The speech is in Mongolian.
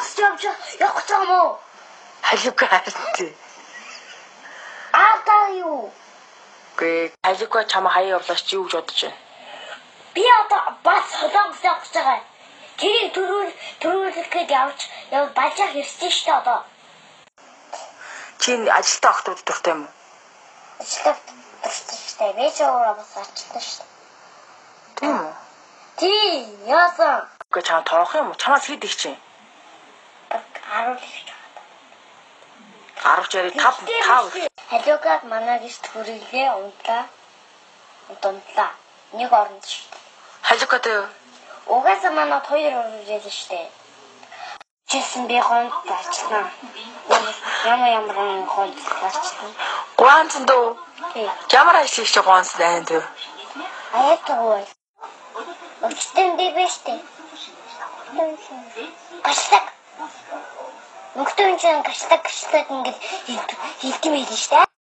Босч явж явах юм уу? Халиука хартай. Аатаа юу? Гэ халиука чамаа хаяа явуулаач чи юу гэж бодож байна? Би одоо бас холоогоос явж байгаа. Тэрийг төрүүлэхэд явж бажаах ёстой шүү дээ одоо. Чи ажилтаа охтууд дуртай юм уу? Ажилтаа дуртай шүү дээ. Би ч өөрөө бас ажилтаа шүү дээ. Тийм үү? Тийм, яасан? Гэ чам тоох юм уу? Чамаас хэд их чинь? 10 их. 10 жарыг 5. Халиугад манайгс төрөлөө унтлаа. Нэг оронд шүү дээ. Халиукатай Угаасаа манайд 2 орон ирээд шүү дээ. Чисэн би хонд бачлаа. Ямар хонд бачлаа. Гуанцэн дөө. Тий. Ямар ажил хийж гуанц дайнд дөө? Аятгүй. Өчтөн би биш дээ. Каштаг. Нүгтэн чинь каштаг ингээд хилдэм хэлж шүү дээ.